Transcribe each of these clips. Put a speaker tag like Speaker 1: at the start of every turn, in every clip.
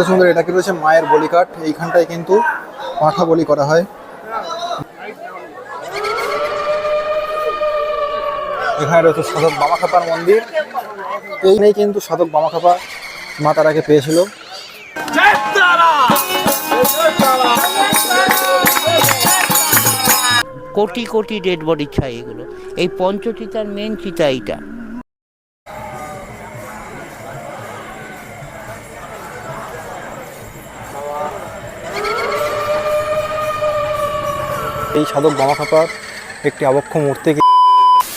Speaker 1: সুন্দর, এটা কি রয়েছে মায়ের বলিকাঠ। এইখানটায় কিন্তু পাঁঠা বলি করা হয়। এখানে রয়েছে সাধক বামাখ্যাপার মন্দির। এই নেই কিন্তু সাধক বামাখ্যাপা মা তারাকে পেয়েছিল।
Speaker 2: কোটি কোটি ডেড বডির ছাই এগুলো। এই পঞ্চচিতার মেন চিতা এইটা।
Speaker 1: এই সাধক বামাখ্যাপার একটি আবক্ষ মূর্তি।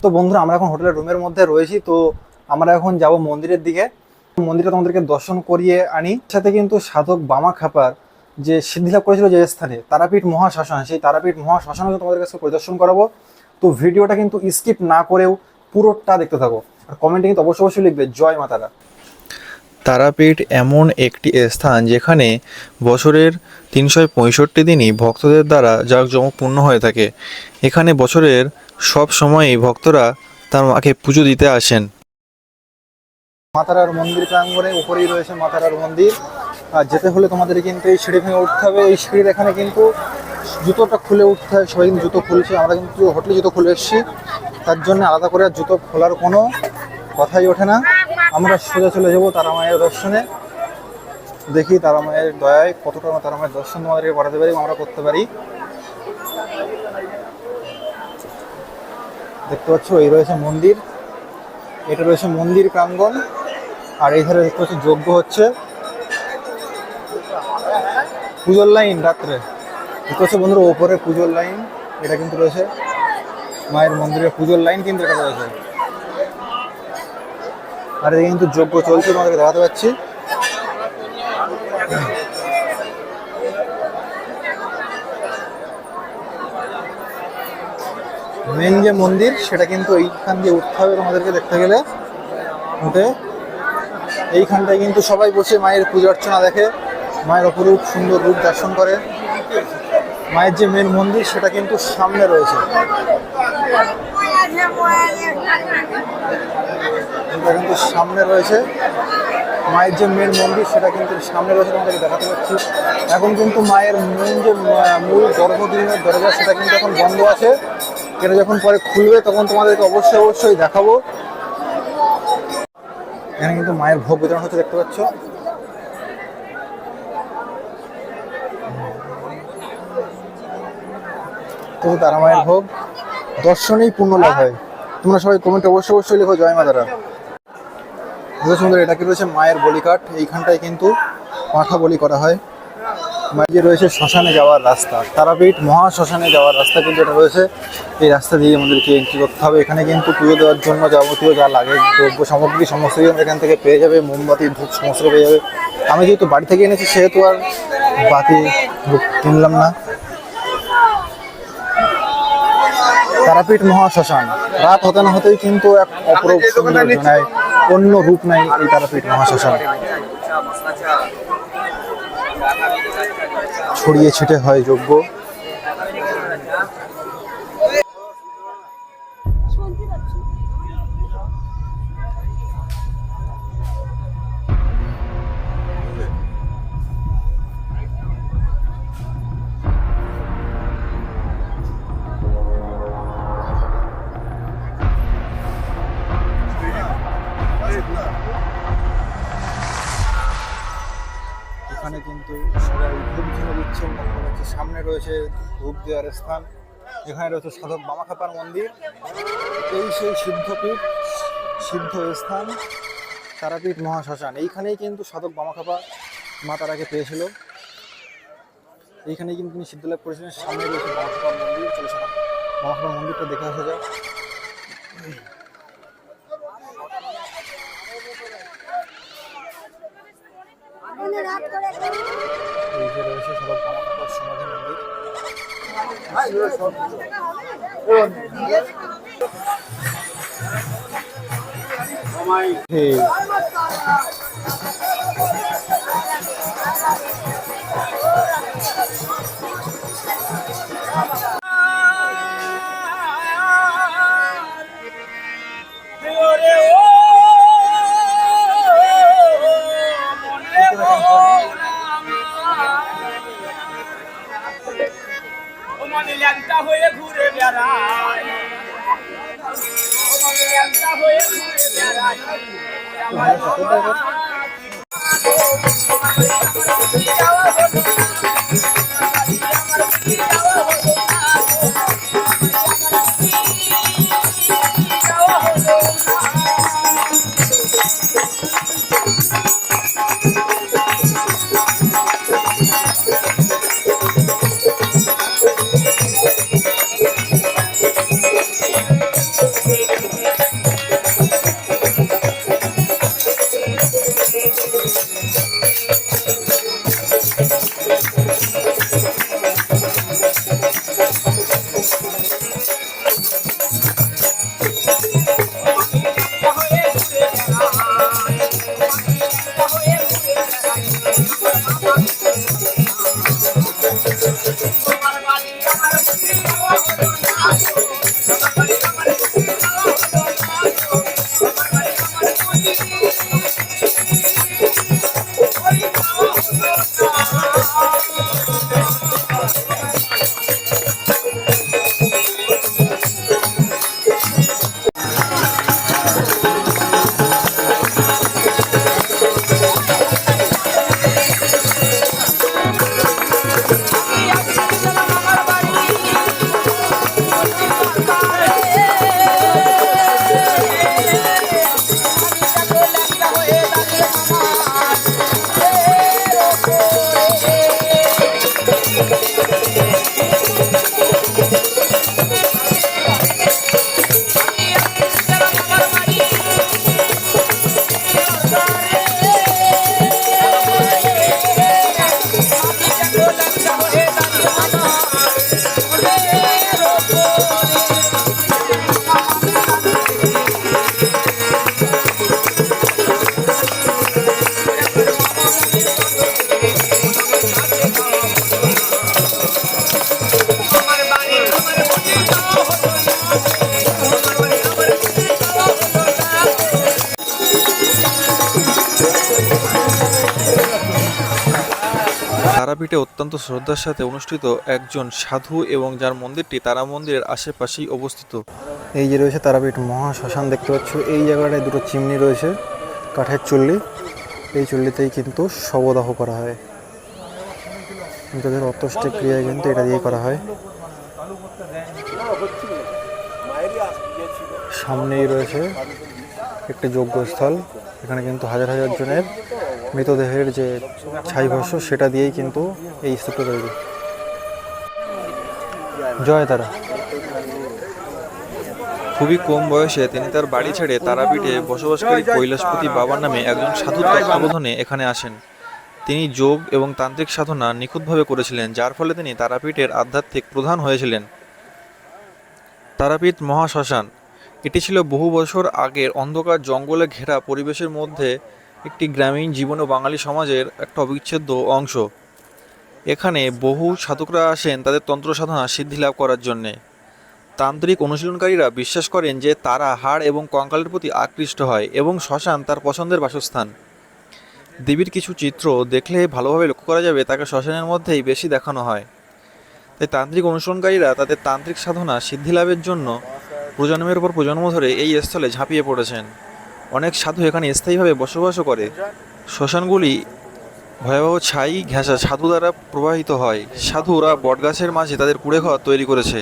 Speaker 1: তো বন্ধুরা, আমরা এখন হোটেলের রুমের মধ্যে রয়েছি। তো আমরা এখন যাব মন্দিরের দিকে। মন্দিরটা তোমাদেরকে দর্শন করিয়ে আনি। সাথে কিন্তু সাধক বামাখ্যাপার যে সিদ্ধিলাভ করেছিল যে স্থানে তারাপীঠ মহাশ্মশান, সেই তারাপীঠ মহাশ্মশানকে তোমাদের কাছে পরিদর্শন করাবো। তো ভিডিওটা কিন্তু স্কিপ না করেও পুরোটা দেখতে থাকো। আর কমেন্টে কিন্তু অবশ্যই লিখবে জয় মা তারা। তারাপীঠ এমন একটি স্থান যেখানে বছরের 365 দিনই ভক্তদের দ্বারা জাঁকজমকপূর্ণ হয়ে থাকে। এখানে বছরের সব সময়ই ভক্তরা তার মাকে পুজো দিতে আসেন। মা তারার মন্দির প্রাঙ্গণে উপরেই রয়েছে মা তারার মন্দির। আর যেতে হলে তোমাদের কিন্তু এই সিঁড়ি ভেঙে উঠতে হবে। এই সিঁড়ির এখানে কিন্তু জুতোটা খুলে উঠতে হয়। সবাই কিন্তু জুতো খুলছে, আমরা কিন্তু হোটেলে জুতো খুলে এসেছি। তার জন্য আলাদা করে জুতো খোলার কোনো কথাই ওঠে না। আমরা সোজা চলে যাবো তারা মায়ের দর্শনে। দেখি তারা মায়ের দয়ায় কতটা তারা মায়ের দর্শন তোমাদেরকে করাতে পারি, আমরা করতে পারি। দেখতে পাচ্ছ এই রয়েছে মন্দির, এটা রয়েছে মন্দির প্রাঙ্গণ। আর এই ধারে দেখতে পাচ্ছ যজ্ঞ হচ্ছে, পুজোর লাইন রাত্রে। দেখতে পাচ্ছ বন্ধুরা ওপরে পুজোর লাইন, এটা কিন্তু রয়েছে মায়ের মন্দিরের পুজোর লাইন কিন্তু এটা রয়েছে। আর এদিকে কিন্তু যজ্ঞ চলছে, তোমাদেরকে দেখাতে পাচ্ছি। মেন যে মন্দির সেটা কিন্তু এইখান দিয়ে উঠতে হবে তোমাদেরকে দেখতে গেলে। উঠে এইখানটায় কিন্তু সবাই বসে মায়ের পূজা অর্চনা দেখে, মায়ের অপরূপ সুন্দর রূপ দর্শন করে। মায়ের যে মেন মন্দির সেটা কিন্তু সামনে রয়েছে, এটা কিন্তু সামনে রয়েছে। মায়ের যে মেন মন্দির সেটা কিন্তু সামনে রয়েছে, তোমাদেরকে দেখাতে পাচ্ছি। এখন কিন্তু মায়ের মেন যে মূল গর্ভগৃহের দরজা সেটা কিন্তু এখন বন্ধ আছে। এটা যখন পরে খুলবে তখন তোমাদেরকে অবশ্যই দেখাবো। এখানে কিন্তু মায়ের ভোগ বিতরণ হচ্ছে, দেখতে পাচ্ছ। তো তারা মায়ের ভোগ দর্শনেই পূর্ণ লাভ হয়। তোমরা সবাই কমেন্টে অবশ্যই লিখো জয় মা তারা। সুন্দর, এটা কি রয়েছে মায়ের বলিকাঠ। এইখানটায় কিন্তু পাঁঠা বলি করা হয়। মায়ের যে রয়েছে শ্মশানে যাওয়ার রাস্তা, তারাপীঠ মহাশ্মশানে যাওয়ার রাস্তা কিন্তু এটা রয়েছে। এই রাস্তা দিয়ে আমাদেরকে এন্ট্রি করতে হবে। এখানে কিন্তু পুজো দেওয়ার জন্য যাবতীয় যা লাগে দ্রব্য সামগ্রী সমস্ত আমরা এখান থেকে পেয়ে যাবে। মোমবাতি ধূপ সমস্ত পেয়ে যাবে। আমি যেহেতু বাড়ি থেকে এনেছি সেহেতু আর বাতি ধূপ কিনলাম না। তারাপীঠ মহাশ্মশান রাত হতে না হতেই কিন্তু এক অপরূপ সৌন্দর্য নেয়, অন্য রূপ নেয় এই তারাপীঠ মহাশ্মশান। ছড়িয়ে ছিটে হয় যজ্ঞ। এখানে কিন্তু সবাই ধূপ ঝুঁকে দিচ্ছেন, দেখা যাচ্ছে সামনে রয়েছে ধূপ দেওয়ার স্থান। এখানে রয়েছে সাধক বামাখ্যাপার মন্দির। এই সেই সিদ্ধপীঠ, সিদ্ধ স্থান তারাপীঠ মহাশ্মশান। এইখানেই কিন্তু সাধক বামাখ্যাপা মা তারাকে পেয়েছিল। এইখানেই কিন্তু তিনি সিদ্ধলাভ করেছিলেন। সামনে রয়েছে বামাখ্যাপার মন্দির। চলে সাধক বামাখ্যাপার মন্দিরটা দেখে আসা যায়। এই যে রয়েছে সাধক বামাখ্যাপার সমাধি মন্দির।
Speaker 3: ল্যাংটা হয়ে ঘুরে বেড়ায়, ল্যাংটা হয়ে ঘুরে বেড়ায় আমার মামা।
Speaker 4: তারাপীঠে অত্যন্ত শ্রদ্ধার সাথে অনুষ্ঠিত একজন সাধু এবং যার মন্দিরটি তারা মন্দিরের আশেপাশেই অবস্থিত।
Speaker 1: এই যে রয়েছে তারাপীঠ মহা শ্মশান দেখতে পাচ্ছ, এই জায়গাটায় দুটো চিমনি রয়েছে, কাঠের চুল্লি, এই চুল্লিতেই কিন্তু শবদাহ করা হয়। যাদের অত্যষ্টিক ক্রিয়ায় কিন্তু এটা দিয়ে করা হয়। সামনেই রয়েছে একটি যজ্ঞস্থল, এখানে কিন্তু হাজার হাজার জনের মৃতদেহের যে ছাই ভস্য সেটা দিয়েই কিন্তু এই স্তূপটা তৈরি। জয় তারা।
Speaker 4: খুবই কম বয়সে তিনি তার বাড়ি ছেড়ে তারাপীঠে বসবাসকারী কৈলাসপতি বাবার নামে একজন সাধুর তত্ত্বাবধানে এখানে আসেন। তিনি যোগ এবং তান্ত্রিক সাধনা নিখুঁতভাবে করেছিলেন, যার ফলে তিনি তারাপীঠের আধ্যাত্মিক প্রধান হয়েছিলেন। তারাপীঠ মহাশ্মশান এটি ছিল বহু বছর আগের অন্ধকার জঙ্গলে ঘেরা পরিবেশের মধ্যে একটি গ্রামীণ জীবন ও বাঙালি সমাজের একটা অবিচ্ছেদ্য অংশ। এখানে বহু সাধকরা আসেন তাদের তন্ত্র সাধনা সিদ্ধি লাভ করার জন্যে। তান্ত্রিক অনুশীলনকারীরা বিশ্বাস করেন যে তারা হাড় এবং কঙ্কালের প্রতি আকৃষ্ট হয় এবং শ্মশান তার পছন্দের বাসস্থান। দেবীর কিছু চিত্র দেখলে ভালোভাবে লক্ষ্য করা যাবে তাকে শ্মশানের মধ্যেই বেশি দেখানো হয়। তাই তান্ত্রিক অনুসরণকারীরা তাদের তান্ত্রিক সাধনা সিদ্ধি লাভের জন্য প্রজন্মের পর প্রজন্ম ধরে এই স্থলে ঝাঁপিয়ে পড়েছেন। অনেক সাধু এখানে স্থায়ীভাবে বসবাসও করে। শ্মশানগুলি ভয়াবহ ছাই ঘেঁষা সাধু দ্বারা প্রবাহিত হয়। সাধুরা বটগাছের মাঝে তাদের কুড়েঘর তৈরি করেছে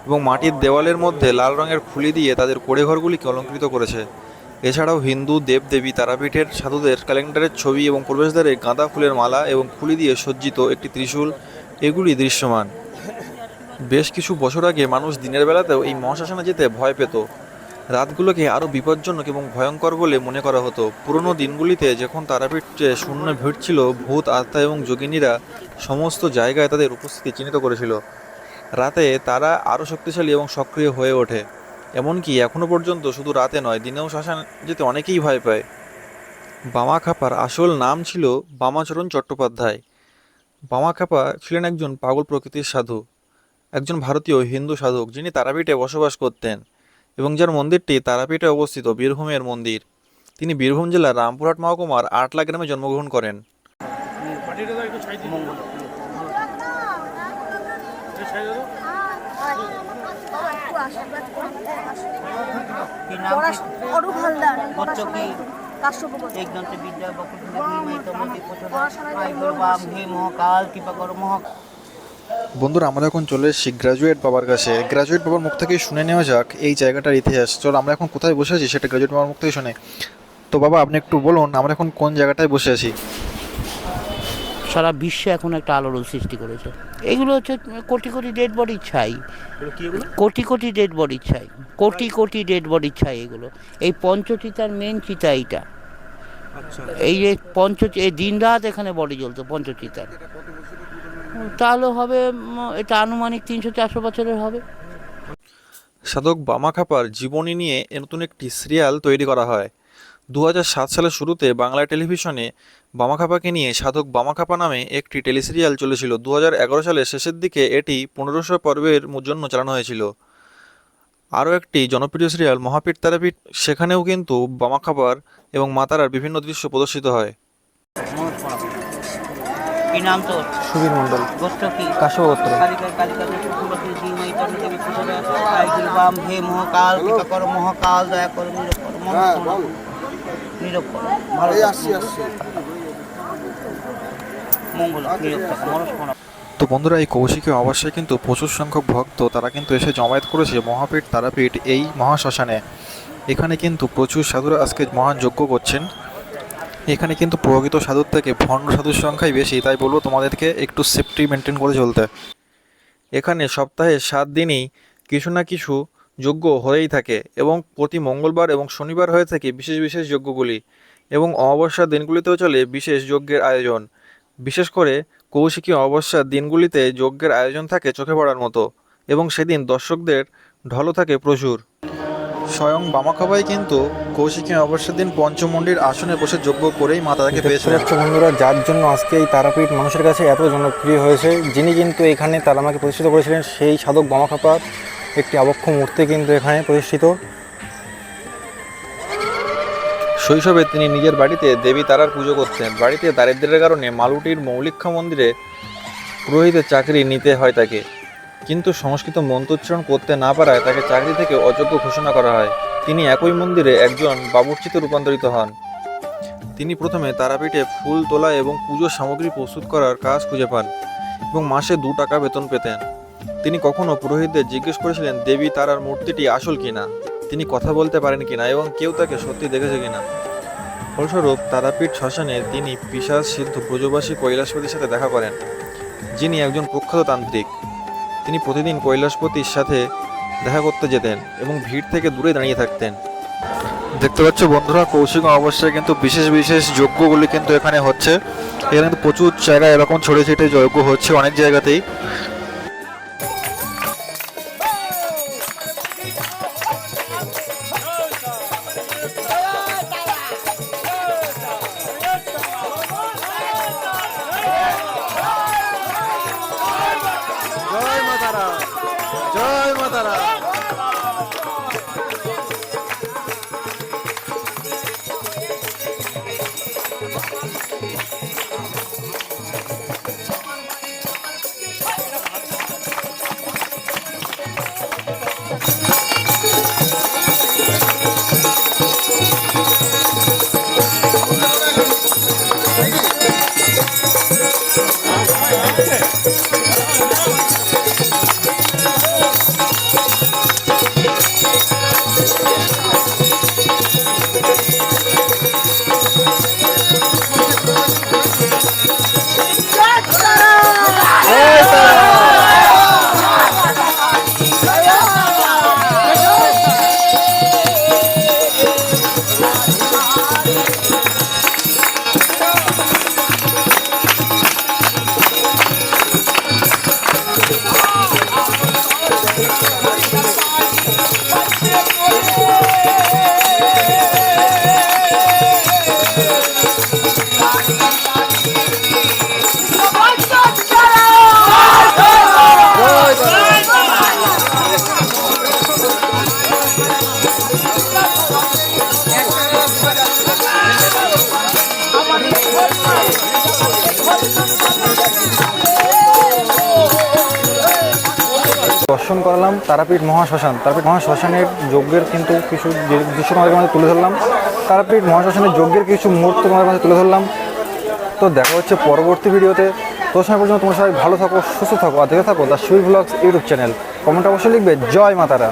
Speaker 4: এবং মাটির দেওয়ালের মধ্যে লাল রঙের খুলি দিয়ে তাদের কুড়েঘরগুলিকে অলঙ্কৃত করেছে। এছাড়াও হিন্দু দেবদেবী তারাপীঠের সাধুদের ক্যালেন্ডারের ছবি এবং প্রবেশদ্বারে গাঁদা ফুলের মালা এবং খুলি দিয়ে সজ্জিত একটি ত্রিশূল এগুলি দৃশ্যমান। বেশ কিছু বছর আগে মানুষ দিনের বেলাতেও এই মহাশ্মশানে যেতে ভয় পেত। রাতগুলোকে আরও বিপজ্জনক এবং ভয়ঙ্কর বলে মনে করা হতো। পুরনো দিনগুলিতে যখন তারাপীঠে শূন্য ভিড় ছিল, ভূত আত্মা এবং যোগিনীরা সমস্ত জায়গায় তাদের উপস্থিতি চিহ্নিত করেছিল। রাতে তারা আরও শক্তিশালী এবং সক্রিয় হয়ে ওঠে। এমনকি এখনও পর্যন্ত শুধু রাতে নয়, দিনেও শ্মশান যেতে অনেকেই ভয় পায়। বামাখ্যাপার আসল নাম ছিল বামাচরণ চট্টোপাধ্যায়। বামাখ্যাপা ছিলেন একজন পাগল প্রকৃতির সাধু, একজন ভারতীয় হিন্দু সাধক যিনি তারাপীঠে বসবাস করতেন এবং যার মন্দিরটি তারাপীঠে অবস্থিত বীরভূমের মন্দির। তিনি বীরভূম জেলার রামপুরহাট মহকুমার আটলা গ্রামে জন্মগ্রহণ করেন।
Speaker 5: একটু আশীর্বাদ করুন।
Speaker 2: কি নাম
Speaker 5: অরূপ হালদার,
Speaker 2: গোত্র কি?
Speaker 5: কাশ্যপ গোত্র।
Speaker 2: একদন্তে বিদ্যা বকুণ্ঠে নিমাইত মতি প্রচোদয়াৎ বাম হে মহাকাল কৃপা করো
Speaker 4: বন্ধুরা, আমরা এখন চলে এসেছি গ্র্যাজুয়েট বাবার কাছে। গ্র্যাজুয়েট বাবার মুখ থেকেই শুনে নেওয়া যাক এই জায়গাটার ইতিহাস। চলো আমরা এখন কোথায় বসে আছি সেটা গ্র্যাজুয়েট বাবার মুখ থেকে শুনে। তো বাবা, আপনি একটু বলুন আমরা এখন কোন জায়গাটায় বসে আছি?
Speaker 2: সারা বিশ্বে এখন একটা আলোড়ন সৃষ্টি করেছে। এগুলো হচ্ছে কোটি কোটি ডেড বডির ছাই, কোটি কোটি ডেড বডির ছাই, কোটি কোটি ডেড বডির ছাই এগুলো। এই পঞ্চচিতার মেন চিতা এইটা। এই যে এই দিন রাত এখানে বডি জ্বলতো পঞ্চচিতার। তাহলে হবে এটা আনুমানিক 300-400 বছরের হবে।
Speaker 4: সাধক বামা খাপার জীবনী নিয়ে নতুন একটি সিরিয়াল তৈরি করা হয়। 2007 সালের শুরুতে বাংলা টেলিভিশনে বামা খাপাকে নিয়ে সাধক বামা খাপা নামে একটি টেলিসিরিয়াল চলেছিল। 2011 সালের শেষের দিকে এটি 1500 পর্বের জন্য চালানো হয়েছিল। আরও একটি জনপ্রিয় সিরিয়াল মহাপীঠ তারাপীঠ, সেখানেও কিন্তু বামা খাপার এবং মাতারার বিভিন্ন দৃশ্য প্রদর্শিত হয়।
Speaker 2: কি নাম তোর?
Speaker 1: সুবীর মণ্ডল,
Speaker 2: গোত্র কি?
Speaker 1: কাশ্যপ গোত্র।
Speaker 2: কালিকা কালিকা গোত্র নিমাইত মতি প্রচোদয়াৎ বাম হে মহাকাল কৃপা করো মহাকাল দয়া করো নীরব করো ভালো মঙ্গল নীরব থাকো মনস্কামনা।
Speaker 4: তো বন্ধুরা, এই কৌশিকী অমাবস্যায় কিন্তু প্রচুর সংখ্যক ভক্ত তারা কিন্তু এসে জমায়েত করেছে মহাপীঠ তারাপীঠ এই মহাশ্মশানে। এখানে কিন্তু প্রচুর সাধুরা আজকে মহান যজ্ঞ করছেন। এখানে কিন্তু প্রকৃত সাধুর থেকে ভণ্ড সাধুর সংখ্যাই বেশি, তাই বলবো তোমাদেরকে একটু সেফটি মেনটেন করে চলতে। এখানে সপ্তাহে 7 দিনই কিছু না কিছু যজ্ঞ হয়েই থাকে এবং প্রতি মঙ্গলবার এবং শনিবার হয়ে থাকে বিশেষ বিশেষ যজ্ঞগুলি, এবং অমাবস্যার দিনগুলিতেও চলে বিশেষ যজ্ঞের আয়োজন। বিশেষ করে কৌশিকী অমাবস্যার দিনগুলিতে যজ্ঞের আয়োজন থাকে চোখে পড়ার মতো, এবং সেদিন দর্শকদের ঢলও থাকে প্রচুর। স্বয়ং বামাখাপাই কিন্তু কৌশিকী অমাবস্যার দিন পঞ্চমন্ডির আসনে বসে যজ্ঞ করেই মাতাকে পেয়েছিলেন।
Speaker 1: বন্ধুরা, যার জন্য আজকে এই তারাপীঠ মানুষের কাছে এত জনপ্রিয় হয়েছে, যিনি কিন্তু এখানে তারামাকে প্রতিষ্ঠিত করেছিলেন, সেই সাধক বামা খাপার একটি আবক্ষ মূর্তি কিন্তু এখানে প্রতিষ্ঠিত।
Speaker 4: শৈশবে তিনি নিজের বাড়িতে দেবী তারার পুজো করতেন। বাড়িতে দারিদ্র্যের কারণে মালুটির মৌলিক্ষা মন্দিরে পুরোহিতের চাকরি নিতে হয় তাকে, কিন্তু সংস্কৃত মন্ত্রোচ্চারণ করতে না পারায় তাকে চাকরি থেকে অযোগ্য ঘোষণা করা হয়। তিনি একই মন্দিরে একজন বাবুর্চিতে রূপান্তরিত হন। তিনি প্রথমে তারাপীঠে ফুল তোলা এবং পুজোর সামগ্রী প্রস্তুত করার কাজ খুঁজে পান এবং মাসে 2 টাকা বেতন পেতেন। তিনি কখনো পুরোহিতদের জিজ্ঞেস করেছিলেন দেবী তারার মূর্তিটি আসল কিনা, তিনি কথা বলতে পারেন কিনা এবং কেউ তাকে সত্যি দেখেছে কিনা। ফলস্বরূপ তারাপীঠ শ্মশানে তিনি পিশাচ সিদ্ধ ব্রজবাসী কৈলাসপতির সাথে দেখা করেন, যিনি একজন প্রখ্যাত তান্ত্রিক। তিনি প্রতিদিন কৈলাসপতির সাথে দেখা করতে যেতেন এবং ভিড় থেকে দূরে দাঁড়িয়ে থাকতেন। দেখতে পাচ্ছ বন্ধুরা, কৌশিক অমাবস্যায় কিন্তু বিশেষ বিশেষ যজ্ঞগুলি কিন্তু এখানে হচ্ছে। এখানে কিন্তু প্রচুর জায়গায় এরকম ছড়িয়ে ছিটে যজ্ঞ হচ্ছে অনেক জায়গাতেই। জয় মাতারা।
Speaker 1: দর্শন করালাম তারাপীঠ মহাশ্মশান। তারাপীঠ মহাশ্মশানের যজ্ঞের কিন্তু কিছু যে দৃশ্য তোমাদের মাঝে তুলে ধরলাম, তারাপীঠ মহাশ্মশানের যজ্ঞের কিছু মুহূর্ত তোমাদের মাঝে তুলে ধরলাম। তো দেখা হচ্ছে পরবর্তী ভিডিওতে। তো সময় পর্যন্ত তোমরা সবাই ভালো থাকো, সুস্থ থাকো, আর দেখে থাকো দ্য সুই ব্লগস ইউটিউব চ্যানেল। কমেন্ট অবশ্যই লিখবে জয় মাতারা।